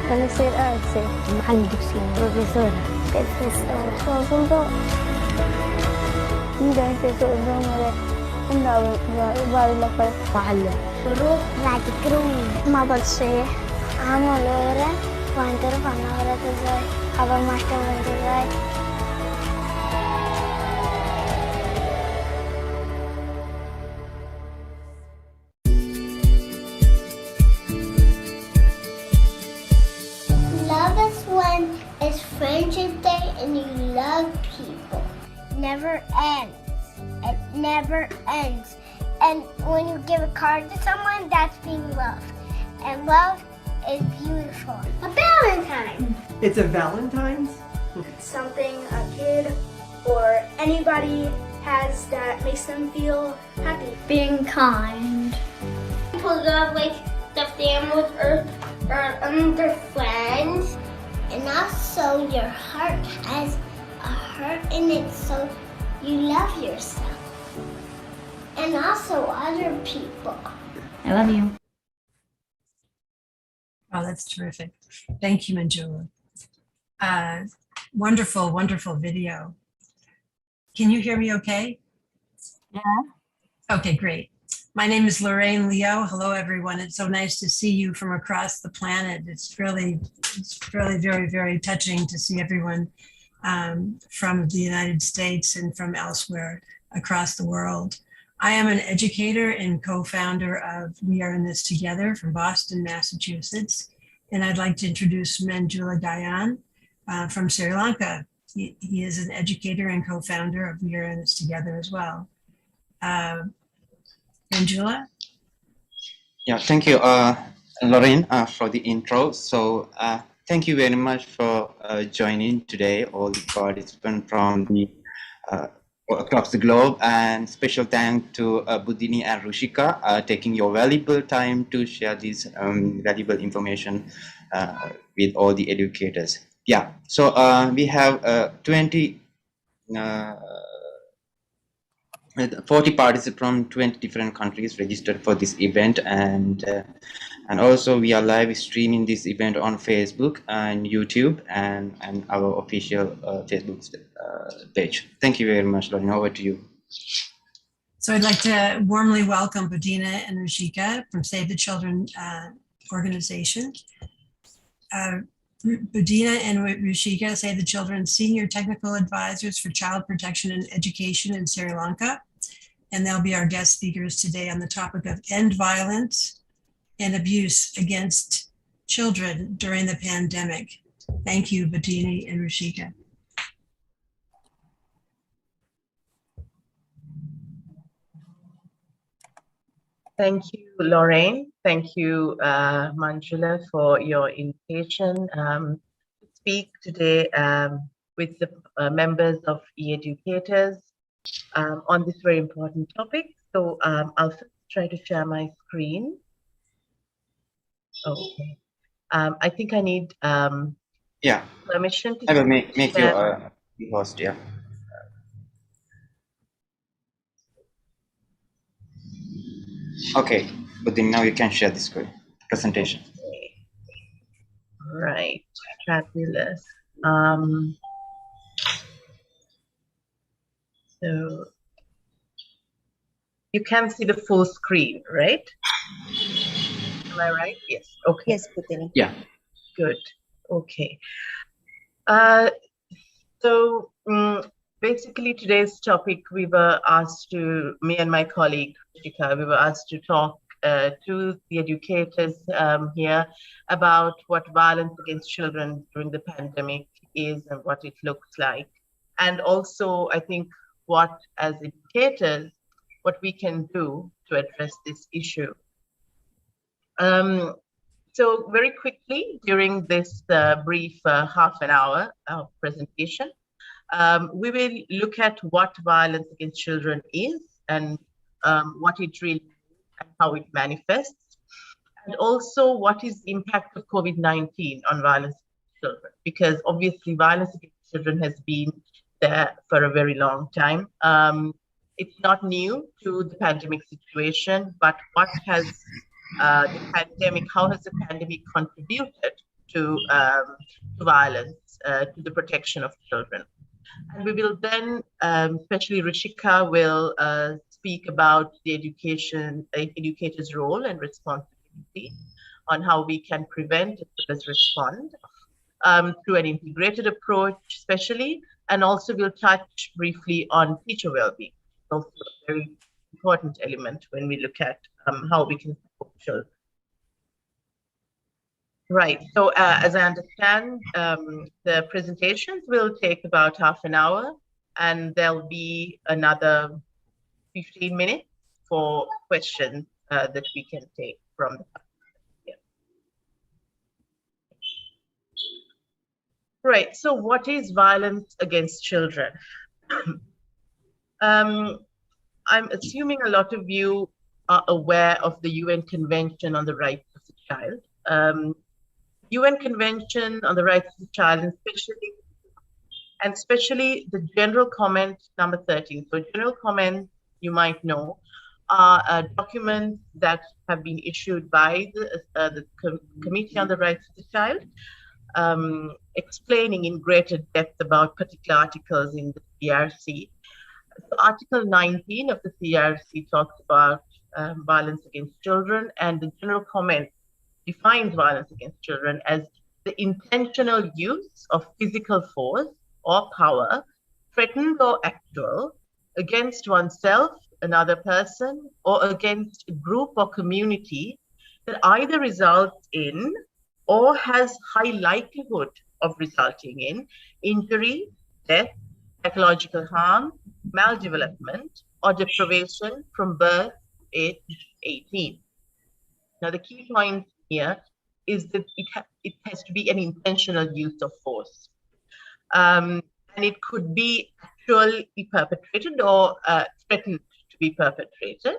Buonasera, maldusina, profesora. Profesora, punto. Hindi kasi sobrang ang dami lakal. Mahal. Shuru, radikrum, mabalse. Amolore, wanter panavara tazai. Abar master tazai. Love is when it's Friendship Day and you love people. Never ends. It never ends. And when you give a card to someone, that's being loved. And love is beautiful. A Valentine. It's a Valentine's? Something a kid or anybody has that makes them feel happy. Being kind. People love like the families or their friends. And also your heart has a heart in it, so you love yourself. And also other people. I love you. Oh, that's terrific. Thank you, Manjula. Wonderful, wonderful video. Can you hear me okay? Yeah. Okay, great. My name is Lorraine Leo. Hello, everyone. It's so nice to see you from across the planet. It's really very, very touching to see everyone from the United States and from elsewhere across the world. I am an educator and co-founder of We Are In This Together from Boston, Massachusetts. And I'd like to introduce Manjula Gayan from Sri Lanka. He is an educator and co-founder of We Are In This Together as well. Manjula? Yeah, thank you, Lorraine, for the intro. So thank you very much for joining today, all the participants from the across the globe, and special thanks to Buddhini and Rushika taking your valuable time to share this valuable information with all the educators. Yeah, so we have 40 participants from 20 different countries registered for this event, and also we are live streaming this event on Facebook and YouTube and our official Facebook page. Thank you very much, Lauren. Over to you. So I'd like to warmly welcome Buddhini and Rushika from Save the Children organization. Buddhini and Rushika, Save the Children, senior technical advisors for child protection and education in Sri Lanka. And they'll be our guest speakers today on the topic of end violence and abuse against children during the pandemic. Thank you, Buddhini and Rushika. Thank you, Lorraine. Thank you, Manjula, for your invitation to speak today with the members of e-educators on this very important topic. So I'll first try to share my screen. Okay. I think I need permission to I will make you the host, yeah. Okay, but then now you can share the screen presentation. Okay. Right, fabulous. So you can see the full screen, right? Am I right? Yes. Okay. Yes, Buddhini. Yeah. Good. Okay. So basically today's topic, me and my colleague, Rushika, we were asked to talk to the educators here about what violence against children during the pandemic is and what it looks like. And also, I think what as educators, what we can do to address this issue. So very quickly, during this brief half an hour presentation, we will look at what violence against children is and what it really is and how it manifests, and also what is the impact of COVID-19 on violence against children, because obviously violence against children has been there for a very long time. It's not new to the pandemic situation, but what has how has the pandemic contributed to violence, to the protection of children? And we will then, especially Rushika will speak about the educator's role and responsibility on how we can prevent as well as respond through an integrated approach, especially, and also we'll touch briefly on teacher well-being, also a very important element when we look at how we can support children. Right, so as I understand, the presentations will take about half an hour, and there'll be another 15 minutes for questions that we can take from the participants. Right, so what is violence against children? I'm assuming a lot of you are aware of the UN Convention on the Rights of the Child. UN Convention on the Rights of the Child, and especially the General Comment number 13. So General Comment, you might know, are documents that have been issued by the Committee on the Rights of the Child, explaining in greater depth about particular articles in the CRC. So Article 19 of the CRC talks about violence against children, and the General Comment defines violence against children as the intentional use of physical force or power, threatened or actual, against oneself, another person, or against a group or community that either results in or has high likelihood of resulting in injury, death, psychological harm, maldevelopment, or deprivation from birth to age 18. Now, the key point here is that it has to be an intentional use of force. And it could be actually perpetrated or threatened to be perpetrated.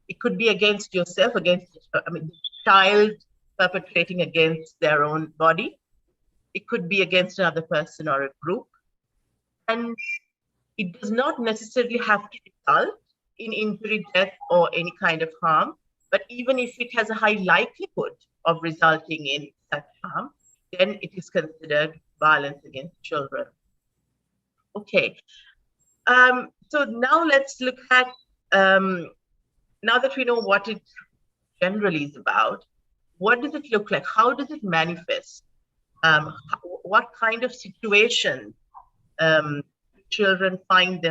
It could be against yourself, the child perpetrating against their own body. It could be against another person or a group. And it does not necessarily have to result in injury, death, or any kind of harm. But even if it has a high likelihood of resulting in such harm, then it is considered violence against children. Okay, so now let's look at, now that we know what it generally is about, what does it look like? How does it manifest? What kind of situations children find themselves